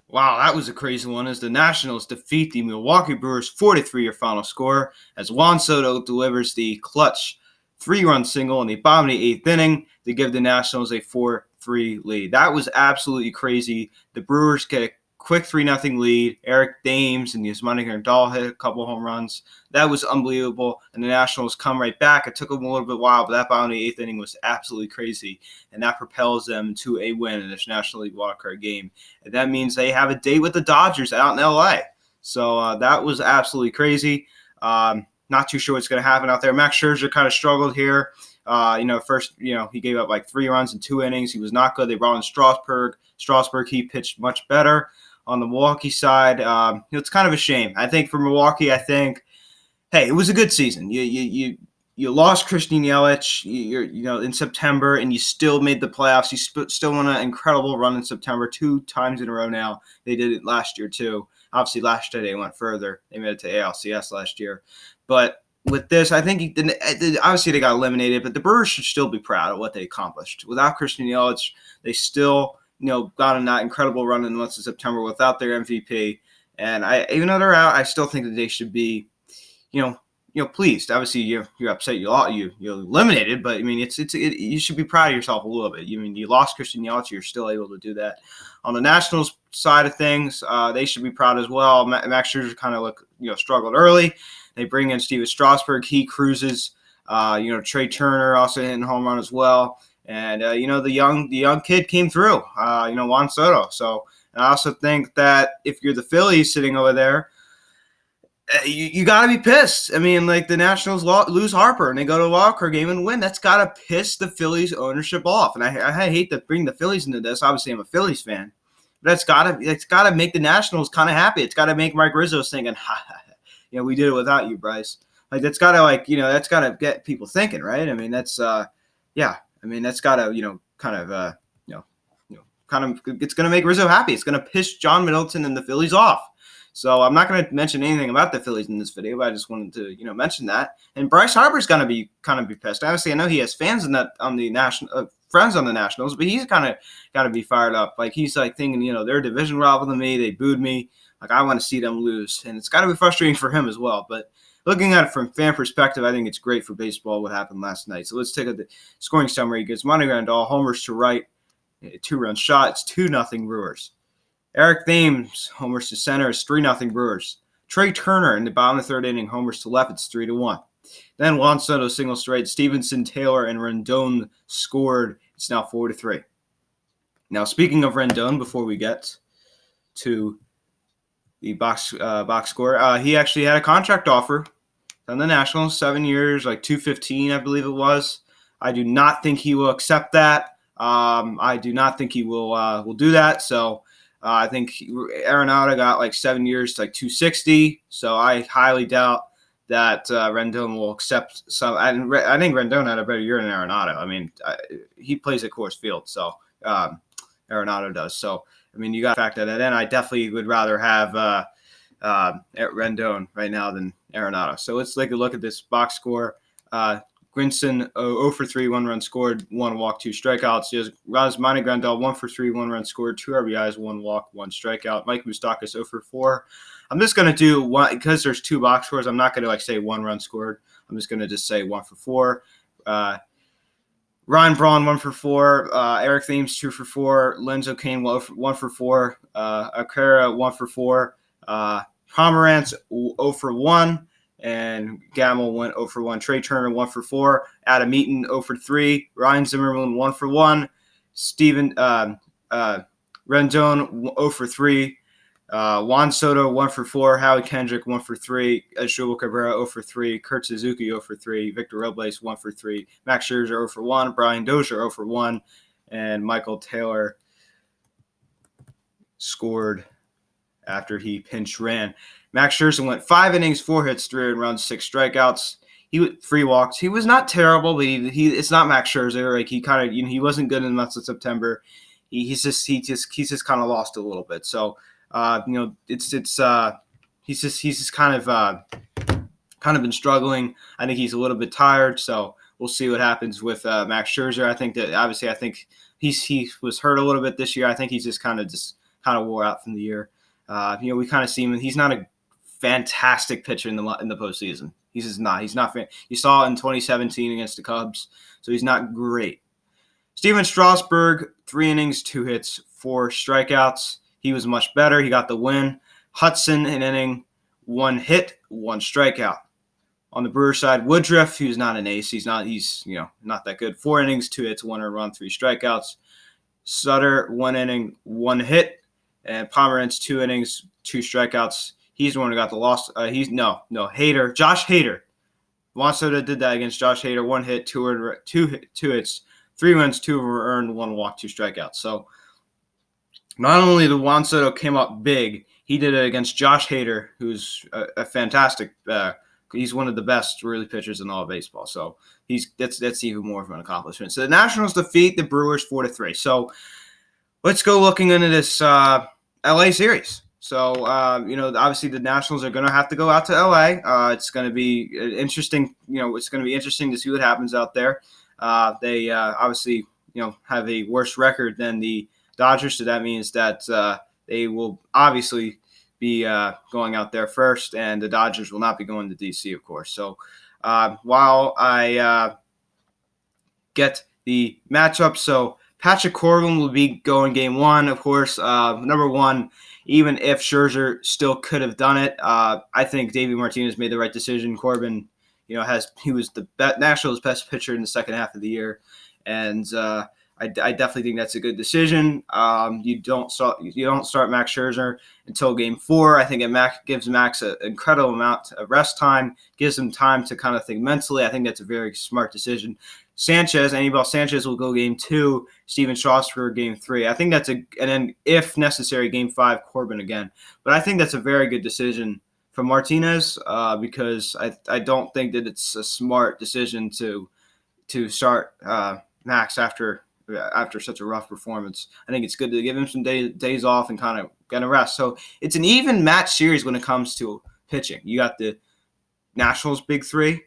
Wow, that was a crazy one as the Nationals defeat the Milwaukee Brewers 4-3 your final score as Juan Soto delivers the clutch three-run single in the bottom of the eighth inning to give the Nationals a 4-3 lead. That was absolutely crazy. The Brewers get a quick 3-0 lead. Eric Dames and Yasmani Grandal hit a couple home runs. That was unbelievable. And the Nationals come right back. It took them a little bit while, but that bottom of the eighth inning was absolutely crazy. And that propels them to a win in this National League wildcard game. And that means they have a date with the Dodgers out in LA. So that was absolutely crazy. Not too sure what's going to happen out there. Max Scherzer kind of struggled here. First, he gave up like 3 runs in 2 innings. He was not good. They brought in Strasburg. He pitched much better. On the Milwaukee side, it's kind of a shame. I think for Milwaukee, hey, it was a good season. You lost Christian Yelich, in September, and you still made the playoffs. You still won an incredible run in September 2 times in a row now. They did it last year too. Obviously, last year they went further. They made it to ALCS last year. But with this, I think obviously they got eliminated, but the Brewers should still be proud of what they accomplished. Without Christian Yelich, they still got in that incredible run in the month of September without their MVP. And even though they're out, I still think that they should be, pleased. Obviously, you're upset you're eliminated, but I mean, you should be proud of yourself a little bit. You lost Christian Yelich, you're still able to do that. On the Nationals side of things, they should be proud as well. Max Scherzer kind of struggled early. They bring in Steven Strasburg, he cruises. Trey Turner also hitting a home run as well, and the young kid came through. Juan Soto. So I also think that if you're the Phillies sitting over there, you got to be pissed. I mean, like the Nationals lose Harper and they go to a wild card game and win. That's got to piss the Phillies ownership off. And I hate to bring the Phillies into this. Obviously, I'm a Phillies fan, but it's got to make the Nationals kind of happy. It's got to make Mike Rizzo thinking, we did it without you, Bryce. Like that's got to that's got to get people thinking, right? I mean, that's that's got to it's going to make Rizzo happy. It's going to piss John Middleton and the Phillies off. So I'm not going to mention anything about the Phillies in this video, but I just wanted to, mention that. And Bryce Harper's going to be pissed. Obviously, I know he has fans on the national friends on the Nationals, but he's kind of got to be fired up. Like he's like thinking, they're a division rival to me. They booed me. Like I want to see them lose, and it's got to be frustrating for him as well. But looking at it from fan perspective, I think it's great for baseball what happened last night. So let's take the scoring summary. He gets Monty Grandal, homers to right, a 2-run shot. It's 2-0 Brewers. Eric Thames homers to center. It's 3-0 Brewers. Trey Turner in the bottom of the third inning homers to left. It's 3-1. Then Juan Soto single straight. Stevenson, Taylor, and Rendon scored. It's now 4-3. Now, speaking of Rendon, before we get to the box score, he actually had a contract offer on the Nationals, 7 years, like $215, I believe it was. I do not think he will accept that. I do not think he will do that. So I think Arenado got like 7 years, like $260. So I highly doubt that Rendon will accept some. I think Rendon had a better year than Arenado. I mean, he plays at Coors Field, so Arenado does. So I mean, you got to factor that in. I definitely would rather have Rendon right now than Arenado. So let's take a look at this box score. Grinson 0 for 3, 1 run scored, 1 walk, 2 strikeouts. Yasmani Grandal 1 for 3, 1 run scored, 2 RBIs, 1 walk, 1 strikeout. Mike Moustakas 0 for 4. I'm just going to do one because there's 2 box scores. I'm not going to say 1 run scored. I'm just going to say 1 for 4. Ryan Braun 1 for 4. Eric Thames 2 for 4. Lorenzo Cain 1 for 4. Acura 1 for 4. Pomerantz 0 for 1. And Gamble went 0 for 1. Trey Turner 1 for 4. Adam Eaton 0 for 3. Ryan Zimmerman 1 for 1. Rendon 0 for 3. Juan Soto 1 for 4. Howie Kendrick 1 for 3. Asdrubal Cabrera 0 for 3. Kurt Suzuki 0 for 3. Victor Robles 1 for 3. Max Scherzer 0 for 1. Brian Dozier 0 for 1. And Michael Taylor scored after he pinch ran. Max Scherzer went 5 innings, 4 hits, 3 runs, 6 strikeouts. He 3 walks. He was not terrible, but he it's not Max Scherzer. Like he kind of he wasn't good in the month of September. He's just kind of lost a little bit. So he's just kind of been struggling. I think he's a little bit tired. So we'll see what happens with Max Scherzer. I think he was hurt a little bit this year. I think he's just kind of kind of wore out from the year. We kind of see him. He's not a fantastic pitcher in the postseason. He's just not. He's not. You saw it in 2017 against the Cubs, so he's not great. Steven Strasburg, 3 innings, 2 hits, 4 strikeouts. He was much better. He got the win. Hudson, an inning, 1 hit, 1 strikeout. On the Brewer side, Woodruff, who's not an ace. He's not that good. 4 innings, 2 hits, 1 run, 3 strikeouts. Sutter, 1 inning, 1 hit, and Pomeranz, 2 innings, 2 strikeouts. He's the one who got the loss. Hader, Josh Hader. Juan Soto did that against Josh Hader. 1 hit, 2 hits, 3 runs, 2 were earned, 1 walk, 2 strikeouts. So not only did Juan Soto came up big, he did it against Josh Hader, who's a fantastic. He's one of the best really pitchers in all of baseball. So that's even more of an accomplishment. So the Nationals defeat the Brewers 4-3. So let's go looking into this LA series. So, obviously the Nationals are going to have to go out to LA. It's going to be interesting. It's going to be interesting to see what happens out there. They obviously, have a worse record than the Dodgers. So that means that they will obviously be going out there first, and the Dodgers will not be going to DC, of course. So while I get the matchup, so Patrick Corbin will be going game 1, of course. Number 1, even if Scherzer still could have done it, I think Davey Martinez made the right decision. Corbin, he was the Nationals' best pitcher in the second half of the year, and I definitely think that's a good decision. You don't start Max Scherzer until game 4. I think it gives Max an incredible amount of rest time, gives him time to kind of think mentally. I think that's a very smart decision. Anibal Sanchez will go game 2, Steven Strasburg game 3. I think and then if necessary, game 5, Corbin again. But I think that's a very good decision from Martinez because I don't think that it's a smart decision to start Max after such a rough performance. I think it's good to give him some days off and kind of get a rest. So it's an even match series when it comes to pitching. You got the Nationals big 3.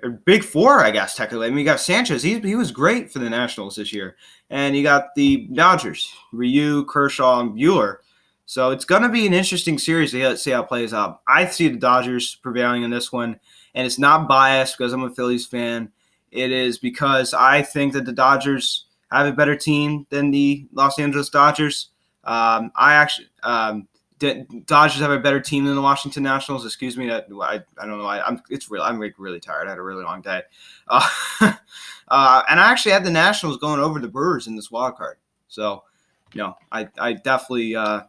Or big 4, I guess, technically. I mean, you got Sanchez. He was great for the Nationals this year. And you got the Dodgers, Ryu, Kershaw, and Buehler. So it's going to be an interesting series to see how it plays out. I see the Dodgers prevailing in this one. And it's not biased because I'm a Phillies fan. It is because I think that the Dodgers have a better team than the Los Angeles Dodgers. Dodgers have a better team than the Washington Nationals. Excuse me. I don't know. I'm really tired. I had a really long day. And I actually had the Nationals going over the Brewers in this wild card. So, I definitely I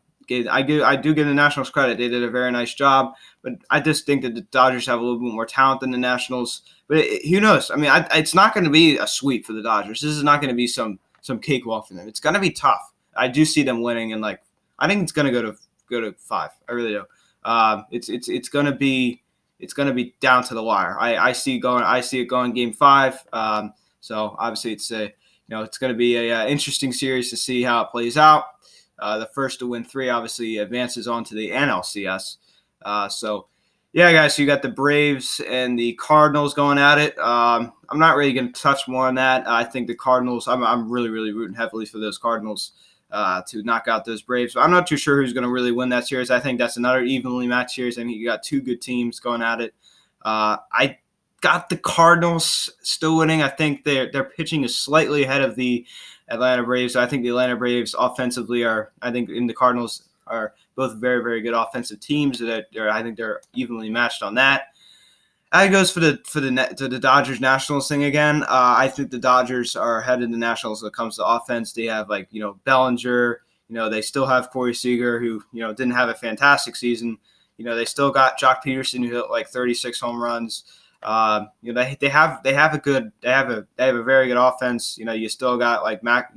do give the Nationals credit. They did a very nice job. But I just think that the Dodgers have a little bit more talent than the Nationals. But who knows? I mean, it's not going to be a sweep for the Dodgers. This is not going to be some cakewalk for them. It's going to be tough. I do see them winning, and I think it's going to go to 5. I really do. It's going to be down to the wire. I see it going game 5. So obviously it's going to be a interesting series to see how it plays out. The first to win 3 obviously advances on to the NLCS. So yeah, guys, so you got the Braves and the Cardinals going at it. I'm not really going to touch more on that. I think the Cardinals. I'm really, really rooting heavily for those Cardinals to knock out those Braves. But I'm not too sure who's going to really win that series. I think that's another evenly matched series. I think you got 2 good teams going at it. I got the Cardinals still winning. I think their pitching is slightly ahead of the Atlanta Braves. I think the Atlanta Braves offensively and the Cardinals are both very, very good offensive teams. I think they're evenly matched on that. That goes for the Dodgers Nationals thing again. I think the Dodgers are ahead of the Nationals when it comes to offense. They have Bellinger. They still have Corey Seager, who didn't have a fantastic season. They still got Jock Peterson, who hit 36 home runs. They have a very good offense. You still got Max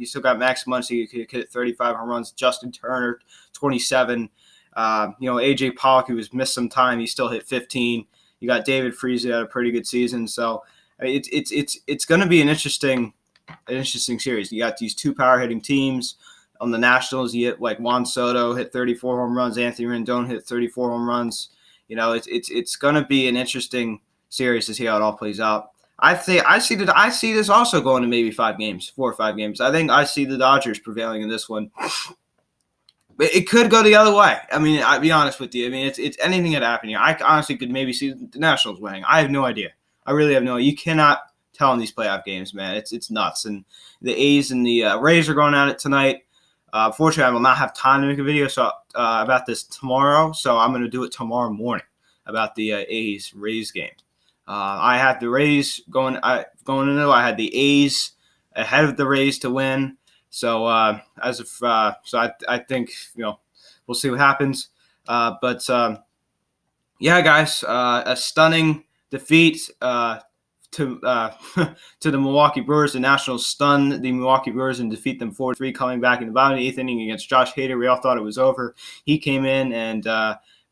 Muncy, who hit 35 home runs. Justin Turner, 27. AJ Pollock, who was missed some time, he still hit 15. You got David Freese, who had a pretty good season. So it's going to be an interesting series. You got these 2 power hitting teams. On the Nationals, you get Juan Soto hit 34 home runs. Anthony Rendon hit 34 home runs. It's going to be an interesting series to see how it all plays out. I see this also going to maybe 4 or 5 games. I think I see the Dodgers prevailing in this one. It could go the other way. I mean, I'll be honest with you. I mean, it's anything could happen here. I honestly could maybe see the Nationals winning. I have no idea. I really have no idea. You cannot tell in these playoff games, man. It's nuts. And the A's and the Rays are going at it tonight. Fortunately, I will not have time to make a video about this tomorrow, so I'm going to do it tomorrow morning about the A's Rays game. I had the Rays going into. I had the A's ahead of the Rays to win. So I think we'll see what happens. Yeah, guys, a stunning defeat to to the Milwaukee Brewers. The Nationals stunned the Milwaukee Brewers and defeat them 4-3, coming back in the bottom of the 8th inning against Josh Hader. We all thought it was over. He came in, and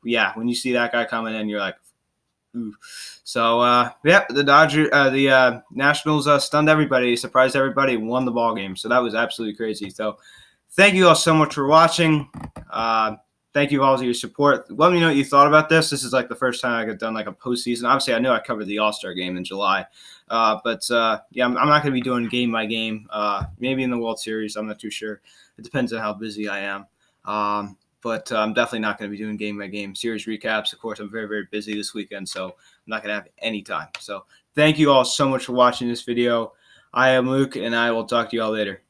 when you see that guy coming in, you're like, ooh. So the Nationals stunned everybody, surprised everybody, won the ball game. So that was absolutely crazy. So thank you all so much for watching. Thank you all for your support. Let me know what you thought about this. This is like the first time I've done like a postseason. Obviously, I know I covered the All-Star game in July. I'm not going to be doing game by game. Maybe in the World Series. I'm not too sure. It depends on how busy I am. But I'm definitely not going to be doing game by game series recaps. Of course, I'm very, very busy this weekend, so I'm not going to have any time. So thank you all so much for watching this video. I am Luke, and I will talk to you all later.